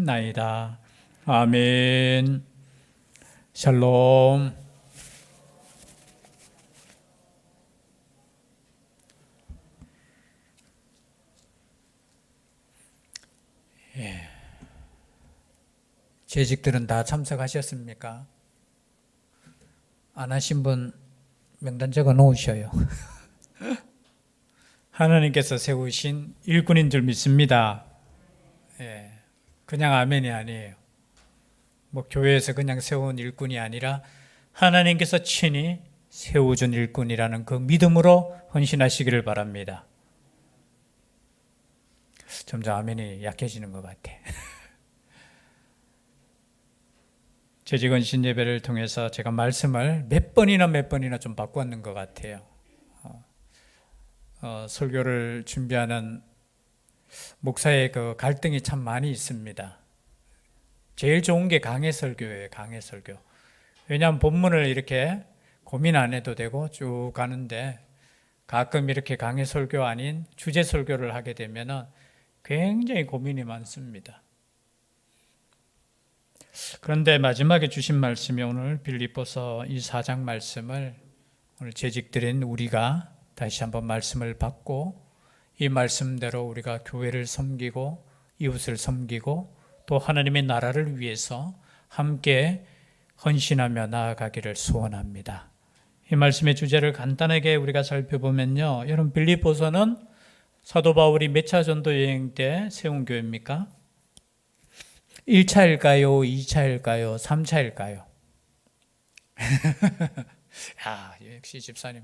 기도드렸나이다. 아멘. 샬롬. 재직들은 다 참석하셨습니까? 안 하신 분 명단 적어 놓으셔요. 하나님께서 세우신 일꾼인 줄 믿습니다. 그냥 아멘이 아니에요. 교회에서 그냥 세운 일꾼이 아니라 하나님께서 친히 세워준 일꾼이라는 그 믿음으로 헌신하시기를 바랍니다. 점점 아멘이 약해지는 것 같아. 재직헌신 예배를 통해서 제가 말씀을 몇 번이나 좀 바꾸었는 것 같아요. 설교를 준비하는 목사의 그 갈등이 참 많이 있습니다. 제일 좋은 게 강해 설교예요. 강해 설교. 왜냐하면 본문을 이렇게 고민 안 해도 되고 쭉 가는데 가끔 이렇게 강해 설교 아닌 주제 설교를 하게 되면 굉장히 고민이 많습니다. 그런데 마지막에 주신 말씀이 오늘 빌립보서 이 4장 말씀을 오늘 재직드린 우리가 다시 한번 말씀을 받고 이 말씀대로 우리가 교회를 섬기고 이웃을 섬기고 또 하나님의 나라를 위해서 함께 헌신하며 나아가기를 소원합니다. 이 말씀의 주제를 간단하게 우리가 살펴보면요, 여러분 빌립보서는 사도 바울이 몇 차 전도 여행 때 세운 교회입니까? 1차일까요? 2차일까요? 3차일까요? 역시 집사님.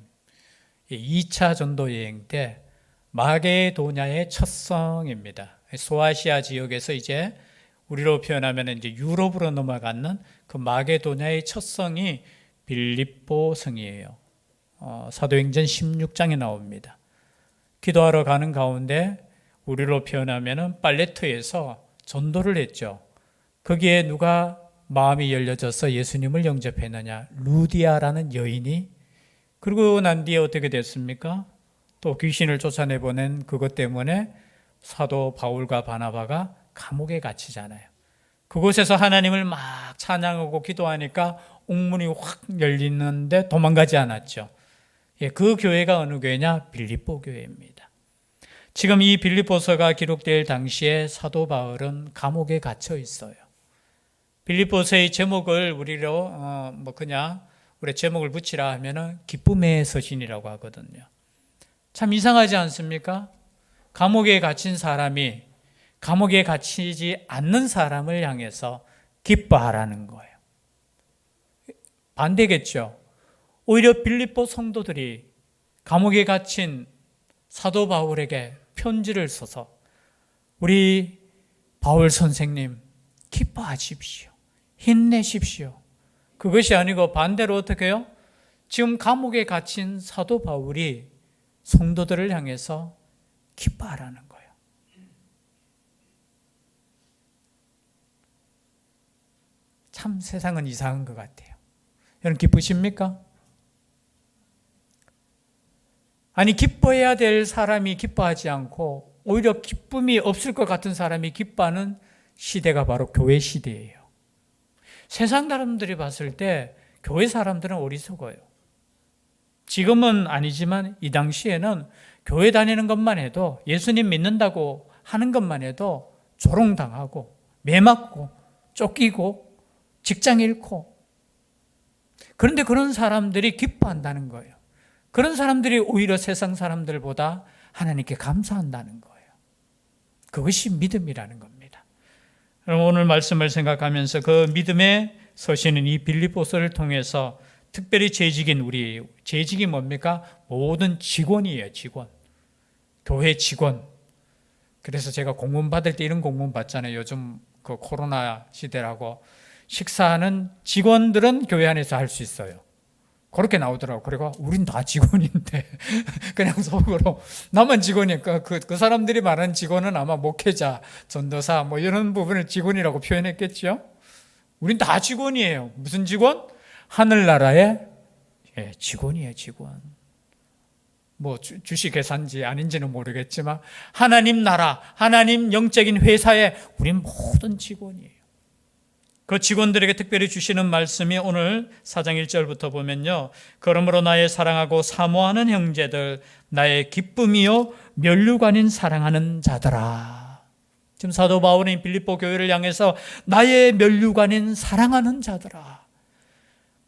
2차 전도 여행 때 마게도냐의 첫 성입니다. 소아시아 지역에서 이제 우리로 표현하면 이제 유럽으로 넘어가는 그 마게도냐의 첫 성이 빌립보 성이에요. 사도행전 16장에 나옵니다. 기도하러 가는 가운데 우리로 표현하면 팔레트에서 전도를 했죠. 거기에 누가 마음이 열려져서 예수님을 영접했느냐? 루디아라는 여인이. 그리고 난 뒤에 어떻게 됐습니까? 또 귀신을 쫓아내보낸 그것 때문에 사도 바울과 바나바가 감옥에 갇히잖아요. 그곳에서 하나님을 막 찬양하고 기도하니까 옥문이 확 열리는데 도망가지 않았죠. 그 교회가 어느 교회냐? 빌립보 교회입니다. 지금 이 빌립보서가 기록될 당시에 사도 바울은 감옥에 갇혀 있어요. 빌립보서의 제목을 우리로 그냥 우리 제목을 붙이라 하면은 기쁨의 서신이라고 하거든요. 참 이상하지 않습니까? 감옥에 갇힌 사람이 감옥에 갇히지 않는 사람을 향해서 기뻐하라는 거예요. 반대겠죠. 오히려 빌립보 성도들이 감옥에 갇힌 사도 바울에게 편지를 써서 우리 바울 선생님 기뻐하십시오. 힘내십시오. 그것이 아니고 반대로 어떻게 해요? 지금 감옥에 갇힌 사도 바울이 성도들을 향해서 기뻐하라는 거예요. 참 세상은 이상한 것 같아요. 여러분 기쁘십니까? 아니 기뻐해야 될 사람이 기뻐하지 않고 오히려 기쁨이 없을 것 같은 사람이 기뻐하는 시대가 바로 교회 시대예요. 세상 사람들이 봤을 때 교회 사람들은 어리석어요. 지금은 아니지만 이 당시에는 교회 다니는 것만 해도 예수님 믿는다고 하는 것만 해도 조롱당하고 매맞고 쫓기고 직장 잃고, 그런데 그런 사람들이 기뻐한다는 거예요. 그런 사람들이 오히려 세상 사람들보다 하나님께 감사한다는 거예요. 그것이 믿음이라는 겁니다. 오늘 말씀을 생각하면서 그 믿음의 서신은 이 빌립보서를 통해서 특별히 재직이 뭡니까? 모든 직원이에요. 직원. 교회 직원. 그래서 제가 공문 받을 때 이런 공문 받잖아요. 요즘 그 코로나 시대라고 식사하는 직원들은 교회 안에서 할 수 있어요. 그렇게 나오더라고요. 그리고 우린 다 직원인데 그냥 속으로 나만 직원이니까 그 사람들이 말하는 직원은 아마 목회자, 전도사 뭐 이런 부분을 직원이라고 표현했겠죠. 우린 다 직원이에요. 무슨 직원? 하늘나라의 직원이에요. 직원. 뭐 주식회사인지 아닌지는 모르겠지만 하나님 나라, 하나님 영적인 회사에 우린 모든 직원이에요. 그 직원들에게 특별히 주시는 말씀이 오늘 4장 1절부터 보면요. 그러므로 나의 사랑하고 사모하는 형제들, 나의 기쁨이요 면류관인 사랑하는 자들아. 지금 사도 바울은 빌립보 교회를 향해서 나의 면류관인 사랑하는 자들아.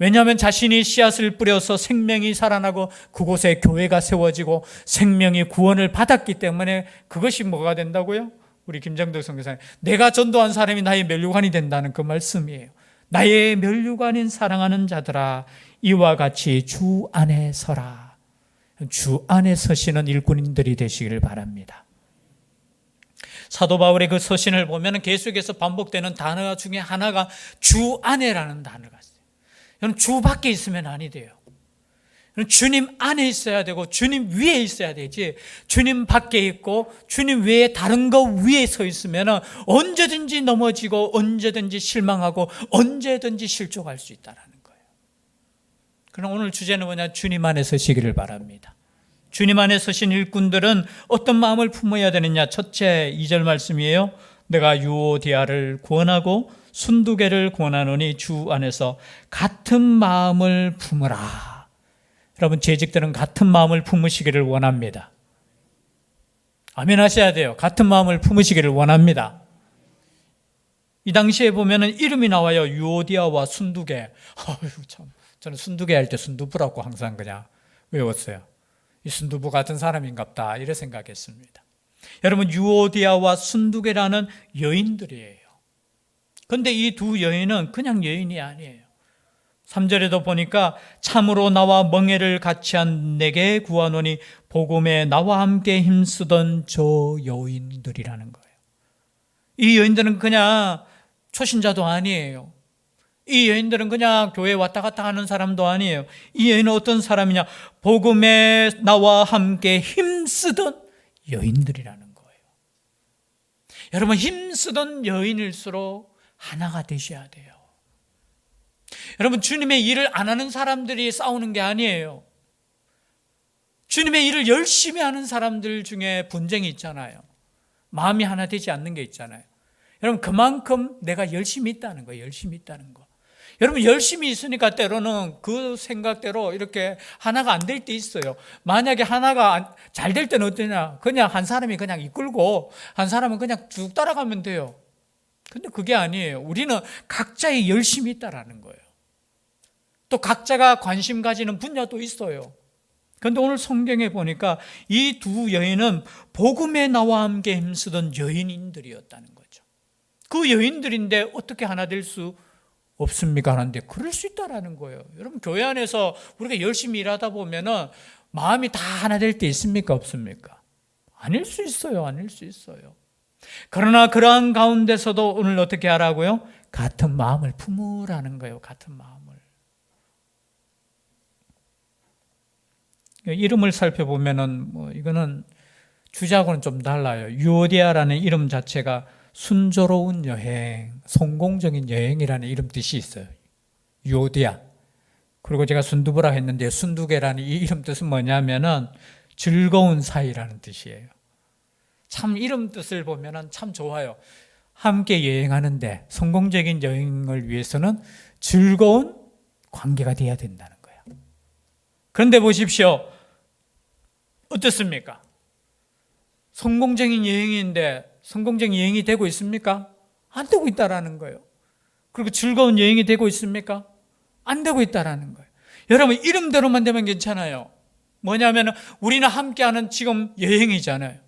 왜냐하면 자신이 씨앗을 뿌려서 생명이 살아나고 그곳에 교회가 세워지고 생명이 구원을 받았기 때문에 그것이 뭐가 된다고요? 우리 김정덕 선교사님, 내가 전도한 사람이 나의 면류관이 된다는 그 말씀이에요. 나의 면류관인 사랑하는 자들아, 이와 같이 주 안에 서라. 주 안에 서시는 일꾼인들이 되시기를 바랍니다. 사도 바울의 그 서신을 보면 계속해서 반복되는 단어 중에 하나가 주 안에라는 단어가 있어요. 여러분, 주 밖에 있으면 아니 돼요. 주님 안에 있어야 되고 주님 위에 있어야 되지, 주님 밖에 있고 주님 외에 다른 거 위에 서 있으면 언제든지 넘어지고 언제든지 실망하고 언제든지 실족할 수 있다는 거예요. 그럼 오늘 주제는 뭐냐? 주님 안에 서시기를 바랍니다. 주님 안에 서신 일꾼들은 어떤 마음을 품어야 되느냐? 첫째 2절 말씀이에요. 내가 유오디아를 구원하고 순두개를 구원하노니 주 안에서 같은 마음을 품으라. 여러분, 재직들은 같은 마음을 품으시기를 원합니다. 아멘 하셔야 돼요. 같은 마음을 품으시기를 원합니다. 이 당시에 보면은 이름이 나와요. 유오디아와 순두개. 아유, 참. 저는 순두개 할 때 순두부라고 항상 그냥 외웠어요. 이 순두부 같은 사람인갑다 이래 생각했습니다. 여러분, 유오디아와 순두개라는 여인들이에요. 그런데 이 두 여인은 그냥 여인이 아니에요. 3절에도 보니까 참으로 나와 멍에를 같이 한 내게 구하노니 복음에 나와 함께 힘쓰던 저 여인들이라는 거예요. 이 여인들은 그냥 초신자도 아니에요. 이 여인들은 그냥 교회에 왔다 갔다 하는 사람도 아니에요. 이 여인은 어떤 사람이냐? 복음에 나와 함께 힘쓰던 여인들이라는 거예요. 여러분, 힘쓰던 여인일수록 하나가 되셔야 돼요. 여러분, 주님의 일을 안 하는 사람들이 싸우는 게 아니에요. 주님의 일을 열심히 하는 사람들 중에 분쟁이 있잖아요. 마음이 하나 되지 않는 게 있잖아요. 여러분, 그만큼 내가 열심히 있다는 거예요. 열심히 있다는 거. 여러분, 열심히 있으니까 때로는 그 생각대로 이렇게 하나가 안 될 때 있어요. 만약에 하나가 잘 될 때는 어떠냐? 그냥 한 사람이 그냥 이끌고 한 사람은 그냥 쭉 따라가면 돼요. 근데 그게 아니에요. 우리는 각자의 열심이 있다라는 거예요. 또 각자가 관심 가지는 분야도 있어요. 그런데 오늘 성경에 보니까 이 두 여인은 복음에 나와 함께 힘쓰던 여인들이었다는 거죠. 그 여인들인데 어떻게 하나 될 수 없습니까? 하는데 그럴 수 있다라는 거예요. 여러분, 교회 안에서 우리가 열심히 일하다 보면은 마음이 다 하나 될 때 있습니까? 없습니까? 아닐 수 있어요. 아닐 수 있어요. 그러나 그러한 가운데서도 오늘 어떻게 하라고요? 같은 마음을 품으라는 거예요. 같은 마음을. 이름을 살펴보면은 이거는 주제하고는 좀 달라요. 유오디아라는 이름 자체가 순조로운 여행, 성공적인 여행이라는 이름 뜻이 있어요. 유오디아. 그리고 제가 순두부라 했는데 순두개라는 이 이름 뜻은 뭐냐면은 즐거운 사이라는 뜻이에요. 참 이름 뜻을 보면은 참 좋아요. 함께 여행하는데 성공적인 여행을 위해서는 즐거운 관계가 돼야 된다는 거예요. 그런데 보십시오. 어떻습니까? 성공적인 여행인데 성공적인 여행이 되고 있습니까? 안 되고 있다라는 거예요. 그리고 즐거운 여행이 되고 있습니까? 안 되고 있다라는 거예요. 여러분, 이름대로만 되면 괜찮아요. 뭐냐면 우리는 함께하는 지금 여행이잖아요.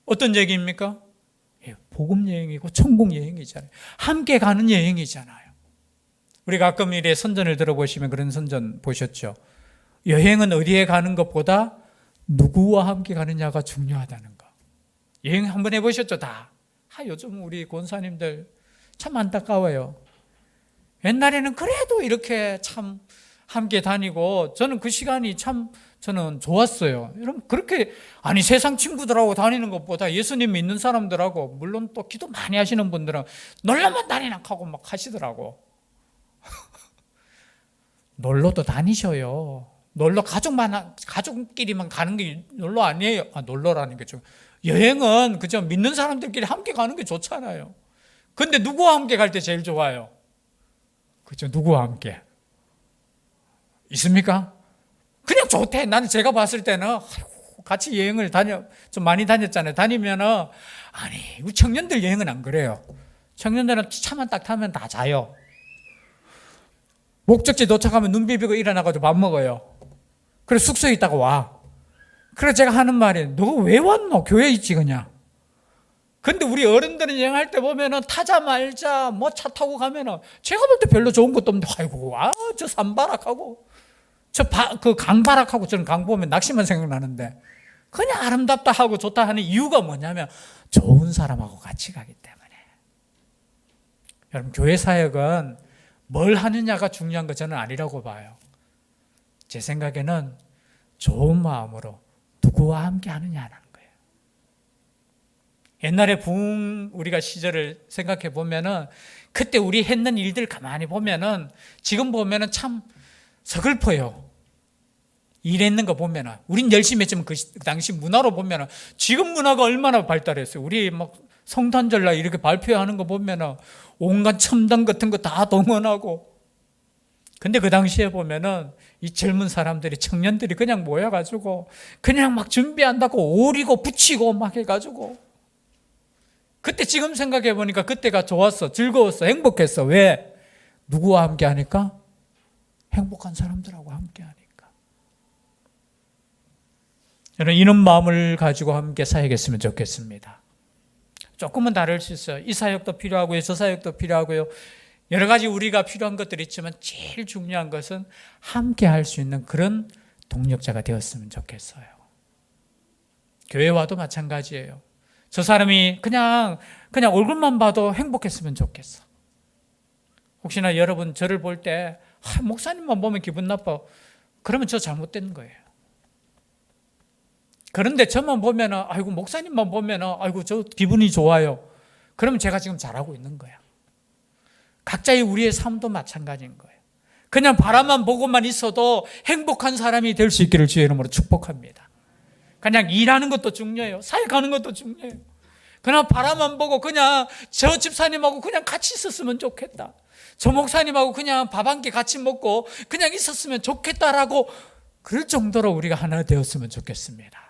어떤 얘기입니까? 복음 여행이고 천국 여행이잖아요. 함께 가는 여행이잖아요. 우리 가끔 이래 선전을 들어보시면 그런 선전 보셨죠? 여행은 어디에 가는 것보다 누구와 함께 가느냐가 중요하다는 거. 여행 한번 해보셨죠? 다. 요즘 우리 권사님들 참 안타까워요. 옛날에는 그래도 이렇게 참 함께 다니고 저는 그 시간이 참 저는 좋았어요. 여러분, 그렇게 세상 친구들하고 다니는 것보다 예수님 믿는 사람들하고, 물론 또 기도 많이 하시는 분들은 놀러만 다니나 하고 막 하시더라고. 놀러도 다니셔요. 놀러 가족끼리만 가는 게 놀러 아니에요. 놀러라는 게 좀. 여행은 그죠? 믿는 사람들끼리 함께 가는 게 좋잖아요. 근데 누구와 함께 갈 때 제일 좋아요? 그죠? 누구와 함께? 있습니까? 그냥 좋대. 나는 제가 봤을 때는 같이 여행을 좀 많이 다녔잖아요. 다니면은 아니 우리 청년들 여행은 안 그래요. 청년들은 차만 딱 타면 다 자요. 목적지 도착하면 눈 비비고 일어나가지고 밥 먹어요. 그래서 숙소에 있다가 와. 그래서 제가 하는 말이 너 왜 왔노? 교회 있지 그냥. 근데 우리 어른들은 여행할 때 보면은 타자 말자 뭐 차 타고 가면은 제가 볼 때 별로 좋은 것도 없는데 아이고 저 산바락하고 그 강바락하고 저는 강 보면 낚시만 생각나는데 그냥 아름답다 하고 좋다 하는 이유가 뭐냐면 좋은 사람하고 같이 가기 때문에. 여러분 교회 사역은 뭘 하느냐가 중요한 거 저는 아니라고 봐요. 제 생각에는 좋은 마음으로 누구와 함께 하느냐는 거예요. 옛날에 우리가 시절을 생각해 보면은 그때 우리 했는 일들 가만히 보면은 지금 보면은 참 서글퍼요. 일했는 거 보면은 우린 열심히 했지만 그 당시 문화로 보면은 지금 문화가 얼마나 발달했어요. 우리 막 성탄절날 이렇게 발표하는 거 보면은 온갖 첨단 같은 거 다 동원하고. 근데 그 당시에 보면은 이 젊은 사람들이 청년들이 그냥 모여가지고 그냥 막 준비한다고 오리고 붙이고 막 해가지고 그때 지금 생각해 보니까 그때가 좋았어, 즐거웠어, 행복했어. 왜? 누구와 함께 하니까? 행복한 사람들하고 함께 하니까. 여러분 이런 마음을 가지고 함께 사역했으면 좋겠습니다. 조금은 다를 수 있어요. 이 사역도 필요하고요, 저 사역도 필요하고요. 여러 가지 우리가 필요한 것들이 있지만 제일 중요한 것은 함께 할 수 있는 그런 동력자가 되었으면 좋겠어요. 교회와도 마찬가지예요. 저 사람이 그냥 얼굴만 봐도 행복했으면 좋겠어. 혹시나 여러분 저를 볼 때 목사님만 보면 기분 나빠. 그러면 저 잘못된 거예요. 그런데 저만 보면은 아이고 목사님만 보면은 아이고 저 기분이 좋아요. 그러면 제가 지금 잘하고 있는 거야. 각자의 우리의 삶도 마찬가지인 거예요. 그냥 바라만 보고만 있어도 행복한 사람이 될 수 있기를 주의 이름으로 축복합니다. 그냥 일하는 것도 중요해요. 사역하는 것도 중요해요. 그냥 바라만 보고 그냥 저 집사님하고 그냥 같이 있었으면 좋겠다. 저 목사님하고 그냥 밥 한 끼 같이 먹고 그냥 있었으면 좋겠다라고 그럴 정도로 우리가 하나 되었으면 좋겠습니다.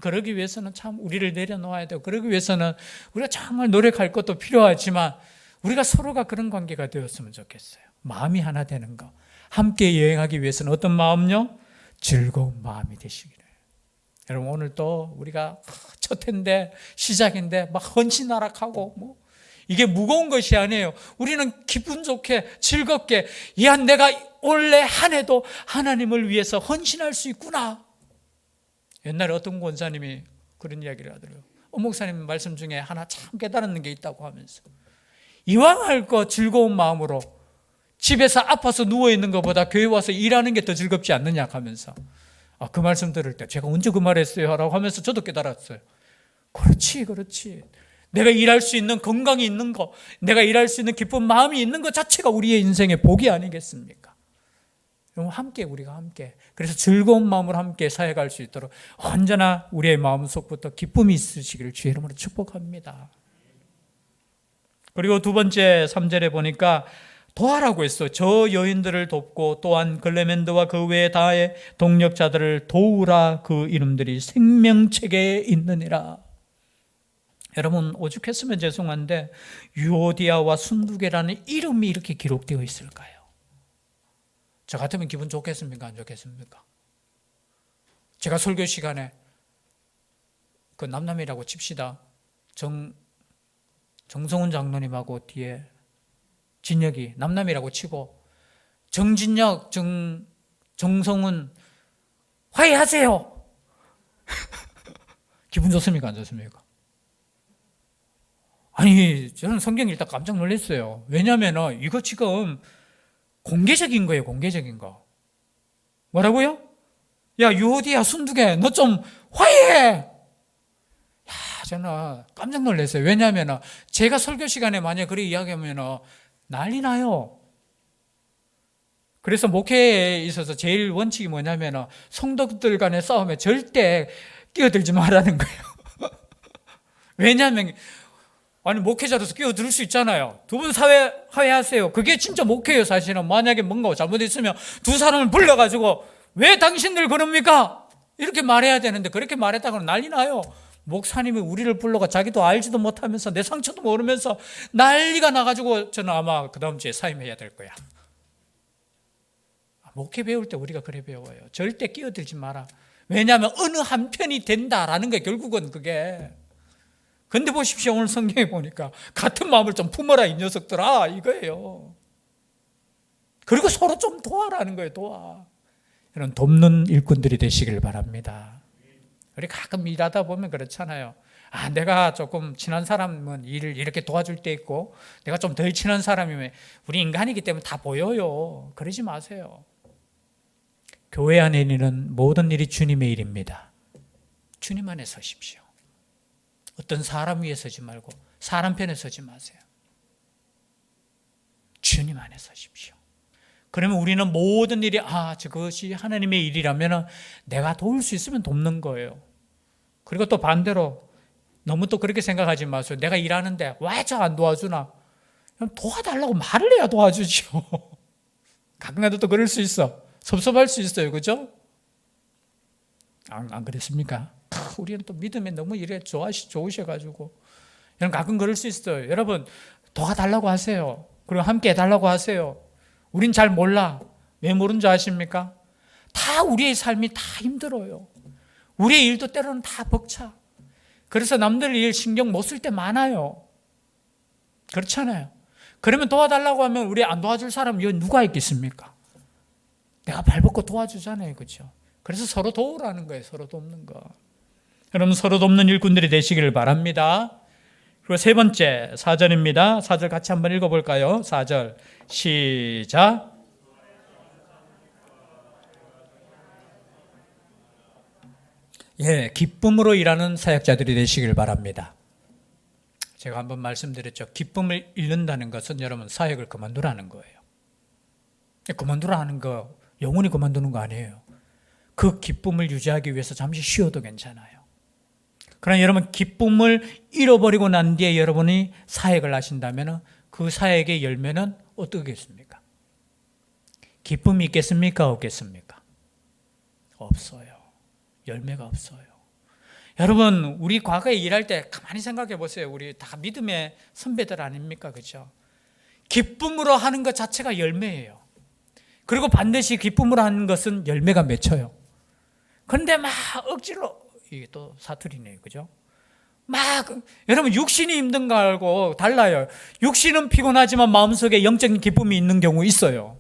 그러기 위해서는 참 우리를 내려놓아야 돼요. 그러기 위해서는 우리가 정말 노력할 것도 필요하지만 우리가 서로가 그런 관계가 되었으면 좋겠어요. 마음이 하나 되는 거. 함께 여행하기 위해서는 어떤 마음요? 즐거운 마음이 되시기를. 여러분 오늘 또 우리가 첫 해인데 시작인데 막 헌신하락하고 뭐 이게 무거운 것이 아니에요. 우리는 기분 좋게 즐겁게 야 내가 올해 한 해도 하나님을 위해서 헌신할 수 있구나. 옛날에 어떤 권사님이 그런 이야기를 하더라고요. 목사님 말씀 중에 하나 참 깨달은 게 있다고 하면서 이왕 할 거 즐거운 마음으로 집에서 아파서 누워있는 것보다 교회 와서 일하는 게 더 즐겁지 않느냐 하면서 그 말씀 들을 때 제가 언제 그 말 했어요? 라고 하면서 저도 깨달았어요. 그렇지. 내가 일할 수 있는 건강이 있는 거, 내가 일할 수 있는 기쁜 마음이 있는 것 자체가 우리의 인생의 복이 아니겠습니까? 우리가 함께 그래서 즐거운 마음으로 함께 사역할 수 있도록 언제나 우리의 마음속부터 기쁨이 있으시기를 주의 이름으로 축복합니다. 그리고 두 번째 3절에 보니까 도하라고 했어요. 저 여인들을 돕고 또한 글레멘드와 그 외 다의 동력자들을 도우라. 그 이름들이 생명책에 있느니라. 여러분 오죽했으면 죄송한데 유오디아와 순두개라는 이름이 이렇게 기록되어 있을까요? 저 같으면 기분 좋겠습니까? 안 좋겠습니까? 제가 설교 시간에 그 남남이라고 칩시다. 정성훈 장로님하고 뒤에 진혁이 남남이라고 치고 정진혁, 정성훈 화해하세요. 기분 좋습니까? 안 좋습니까? 아니 저는 성경 읽다 깜짝 놀랐어요. 왜냐하면 이거 지금 공개적인 거예요. 공개적인 거. 뭐라고요? 야 유호디야 순두개 너 좀 화해해. 저는 깜짝 놀랐어요. 왜냐하면 제가 설교 시간에 만약 그렇게 이야기하면 난리 나요. 그래서 목회에 있어서 제일 원칙이 뭐냐면 성도들 간의 싸움에 절대 끼어들지 말라는 거예요. 왜냐하면 아니 목회자로서 끼어들 수 있잖아요. 두 분 화해하세요. 그게 진짜 목회예요. 사실은 만약에 뭔가 잘못했으면 두 사람을 불러가지고 왜 당신들 그럽니까? 이렇게 말해야 되는데 그렇게 말했다가는 난리 나요. 목사님이 우리를 불러가 자기도 알지도 못하면서 내 상처도 모르면서 난리가 나가지고 저는 아마 그 다음 주에 사임해야 될 거야. 목회 배울 때 우리가 그래 배워요. 절대 끼어들지 마라. 왜냐하면 어느 한편이 된다라는 게 결국은 그게. 근데 보십시오. 오늘 성경에 보니까 같은 마음을 좀 품어라 이 녀석들아 이거예요. 그리고 서로 좀 도와라는 거예요. 도와. 이런 돕는 일꾼들이 되시길 바랍니다. 우리 가끔 일하다 보면 그렇잖아요. 내가 조금 친한 사람은 일을 이렇게 도와줄 때 있고 내가 좀 덜 친한 사람이면 우리 인간이기 때문에 다 보여요. 그러지 마세요. 교회 안에 있는 모든 일이 주님의 일입니다. 주님 안에 서십시오. 어떤 사람 위에 서지 말고 사람 편에 서지 마세요. 주님 안에 서십시오. 그러면 우리는 모든 일이 저것이 하나님의 일이라면 내가 도울 수 있으면 돕는 거예요. 그리고 또 반대로 너무 또 그렇게 생각하지 마세요. 내가 일하는데 왜 저 안 도와주나? 그럼 도와달라고 말을 해야 도와주죠. 가끔가다 또 그럴 수 있어. 섭섭할 수 있어요. 그죠? 안 그랬습니까? 우리는 또 믿음에 너무 이래 좋으셔가지고 여러분 가끔 그럴 수 있어요. 여러분 도와달라고 하세요. 그리고 함께 해달라고 하세요. 우린 잘 몰라. 왜 모르는 줄 아십니까? 다 우리의 삶이 다 힘들어요. 우리의 일도 때로는 다 벅차. 그래서 남들 일 신경 못 쓸 때 많아요. 그렇잖아요. 그러면 도와달라고 하면 우리 안 도와줄 사람 여기 누가 있겠습니까? 내가 발벗고 도와주잖아요. 그렇죠? 그래서 서로 도우라는 거예요. 서로 돕는 거. 여러분 서로 돕는 일꾼들이 되시기를 바랍니다. 그리고 세 번째 4절입니다. 4절 같이 한번 읽어볼까요? 4절 시작. 기쁨으로 일하는 사역자들이 되시길 바랍니다. 제가 한번 말씀드렸죠. 기쁨을 잃는다는 것은 여러분 사역을 그만두라는 거예요. 그만두라는 거 영원히 그만두는 거 아니에요. 그 기쁨을 유지하기 위해서 잠시 쉬어도 괜찮아요. 그러나 여러분 기쁨을 잃어버리고 난 뒤에 여러분이 사역을 하신다면 그 사역의 열매는 어떻겠습니까? 기쁨이 있겠습니까? 없겠습니까? 없어요. 열매가 없어요. 여러분 우리 과거에 일할 때 가만히 생각해 보세요. 우리 다 믿음의 선배들 아닙니까? 그렇죠? 기쁨으로 하는 것 자체가 열매예요. 그리고 반드시 기쁨으로 하는 것은 열매가 맺혀요. 그런데 막 억지로 이게 또 사투리네요. 그죠? 여러분 육신이 힘든 거 알고 달라요. 육신은 피곤하지만 마음속에 영적인 기쁨이 있는 경우 있어요.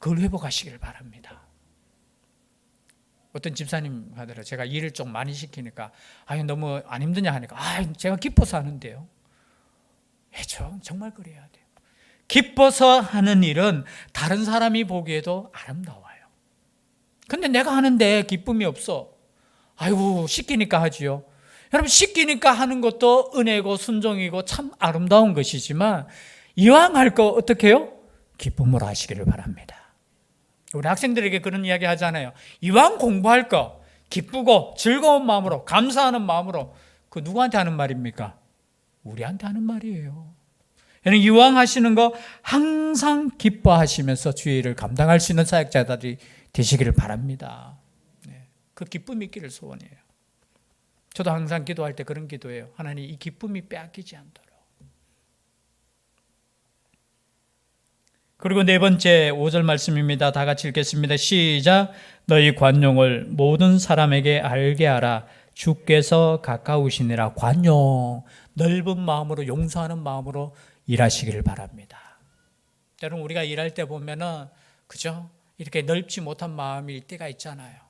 그걸 회복하시길 바랍니다. 어떤 집사님 하더라고요. 제가 일을 좀 많이 시키니까 너무 안 힘드냐 하니까 제가 기뻐서 하는데요. 정말 그래야 돼요. 기뻐서 하는 일은 다른 사람이 보기에도 아름다워요. 근데 내가 하는데 기쁨이 없어. 시키니까 하지요. 여러분 시키니까 하는 것도 은혜고 순종이고 참 아름다운 것이지만 이왕 할 거 어떻게 해요? 기쁨으로 하시기를 바랍니다. 우리 학생들에게 그런 이야기 하잖아요. 이왕 공부할 거 기쁘고 즐거운 마음으로 감사하는 마음으로 그 누구한테 하는 말입니까? 우리한테 하는 말이에요. 여러분 이왕 하시는 거 항상 기뻐하시면서 주의 일을 감당할 수 있는 사역자들이 되시기를 바랍니다. 그 기쁨이 있기를 소원해요. 저도 항상 기도할 때 그런 기도해요. 하나님 이 기쁨이 빼앗기지 않도록. 그리고 네 번째 5절 말씀입니다. 다 같이 읽겠습니다. 시작. 너희 관용을 모든 사람에게 알게 하라. 주께서 가까우시니라. 관용, 넓은 마음으로 용서하는 마음으로 일하시기를 바랍니다. 여러분 우리가 일할 때 보면은 그죠? 이렇게 넓지 못한 마음일 때가 있잖아요.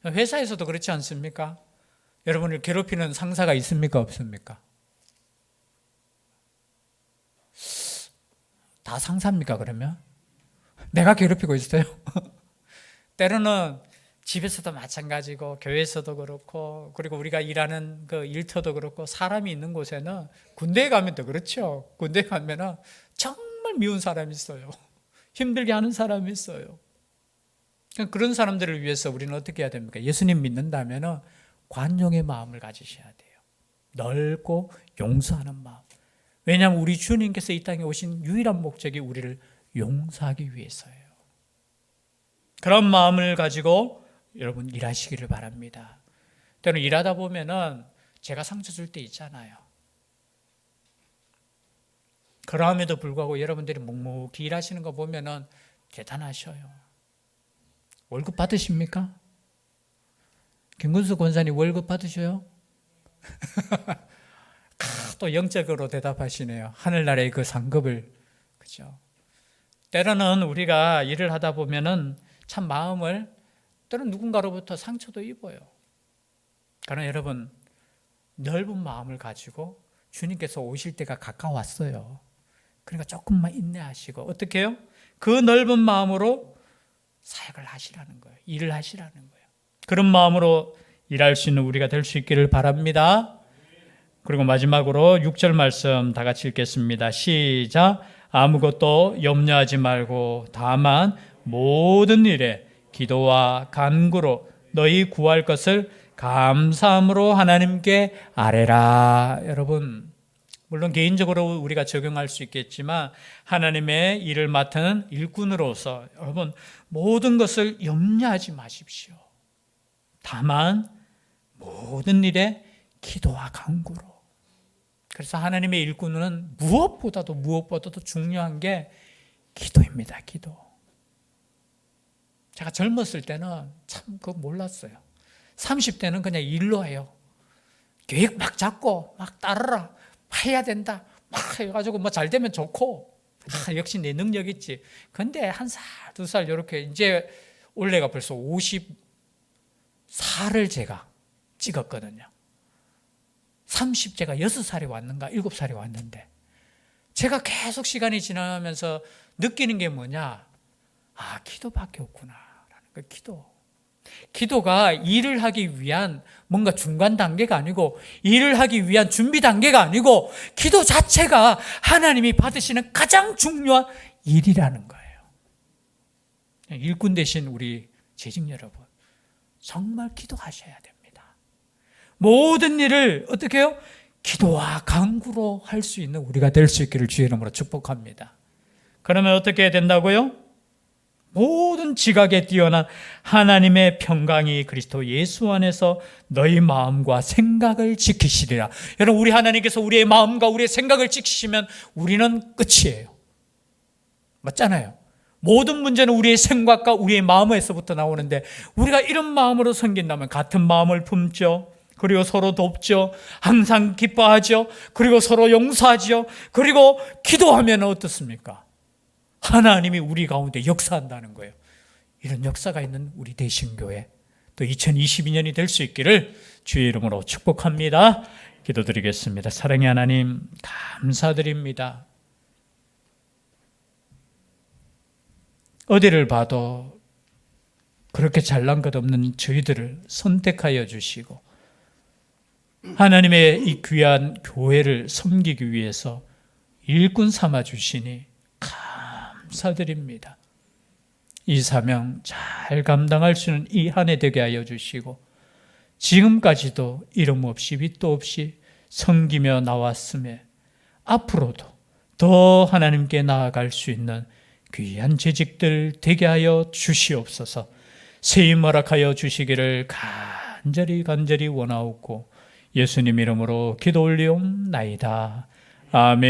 회사에서도 그렇지 않습니까? 여러분을 괴롭히는 상사가 있습니까? 없습니까? 다 상사입니까 그러면? 내가 괴롭히고 있어요? 때로는 집에서도 마찬가지고 교회에서도 그렇고 그리고 우리가 일하는 그 일터도 그렇고 사람이 있는 곳에는 군대에 가면 더 그렇죠. 군대에 가면은 정말 미운 사람이 있어요. 힘들게 하는 사람이 있어요. 그런 사람들을 위해서 우리는 어떻게 해야 됩니까? 예수님 믿는다면 관용의 마음을 가지셔야 돼요. 넓고 용서하는 마음. 왜냐하면 우리 주님께서 이 땅에 오신 유일한 목적이 우리를 용서하기 위해서예요. 그런 마음을 가지고 여러분 일하시기를 바랍니다. 때로는 일하다 보면은 제가 상처 줄 때 있잖아요. 그럼에도 불구하고 여러분들이 묵묵히 일하시는 거 보면은 대단하셔요. 월급 받으십니까? 김근수 권사님 월급 받으셔요? 또 영적으로 대답하시네요. 하늘나라의 그 상급을. 그죠? 때로는 우리가 일을 하다 보면은 참 마음을 때로는 누군가로부터 상처도 입어요. 그러나 여러분 넓은 마음을 가지고 주님께서 오실 때가 가까웠어요. 그러니까 조금만 인내하시고 어떻게 해요? 그 넓은 마음으로 사역을 하시라는 거예요. 일을 하시라는 거예요. 그런 마음으로 일할 수 있는 우리가 될 수 있기를 바랍니다. 그리고 마지막으로 6절 말씀 다 같이 읽겠습니다. 시작. 아무것도 염려하지 말고 다만 모든 일에 기도와 간구로 너희 구할 것을 감사함으로 하나님께 아뢰라. 여러분 물론 개인적으로 우리가 적용할 수 있겠지만 하나님의 일을 맡은 일꾼으로서 여러분 모든 것을 염려하지 마십시오. 다만 모든 일에 기도와 간구로. 그래서 하나님의 일꾼은 무엇보다도 중요한 게 기도입니다. 기도. 제가 젊었을 때는 참 그거 몰랐어요. 30대는 그냥 일로 해요. 계획 막 잡고 막 따르라. 해야 된다. 막 해가지고 뭐 잘 되면 좋고 역시 내 능력 있지. 근데 한 살, 두 살 이렇게 이제 올해가 벌써 54를 제가 찍었거든요. 30제가 6살이 왔는가 7살이 왔는데 제가 계속 시간이 지나면서 느끼는 게 뭐냐. 아, 기도밖에 없구나 라는 거. 기도가 일을 하기 위한 뭔가 중간 단계가 아니고 일을 하기 위한 준비 단계가 아니고 기도 자체가 하나님이 받으시는 가장 중요한 일이라는 거예요. 일꾼 되신 우리 재직 여러분 정말 기도하셔야 됩니다. 모든 일을 어떻게 해요? 기도와 간구로 할 수 있는 우리가 될 수 있기를 주의 이름으로 축복합니다. 그러면 어떻게 된다고요? 모든 지각에 뛰어난 하나님의 평강이 그리스도 예수 안에서 너희 마음과 생각을 지키시리라. 여러분 우리 하나님께서 우리의 마음과 우리의 생각을 지키시면 우리는 끝이에요. 맞잖아요. 모든 문제는 우리의 생각과 우리의 마음에서부터 나오는데 우리가 이런 마음으로 섬긴다면 같은 마음을 품죠. 그리고 서로 돕죠. 항상 기뻐하죠. 그리고 서로 용서하죠. 그리고 기도하면 어떻습니까? 하나님이 우리 가운데 역사한다는 거예요. 이런 역사가 있는 우리 대신교회 또 2022년이 될 수 있기를 주의 이름으로 축복합니다. 기도드리겠습니다. 사랑의 하나님 감사드립니다. 어디를 봐도 그렇게 잘난 것 없는 저희들을 선택하여 주시고 하나님의 이 귀한 교회를 섬기기 위해서 일꾼 삼아 주시니 감사드립니다. 이 사명 잘 감당할 수 있는 이 한 해 되게 하여 주시고 지금까지도 이름 없이 윗도 없이 섬기며 나왔음에 앞으로도 더 하나님께 나아갈 수 있는 귀한 재직들 되게 하여 주시옵소서. 세임 허락하여 주시기를 간절히 원하옵고 예수님 이름으로 기도 올리옵나이다. 아멘.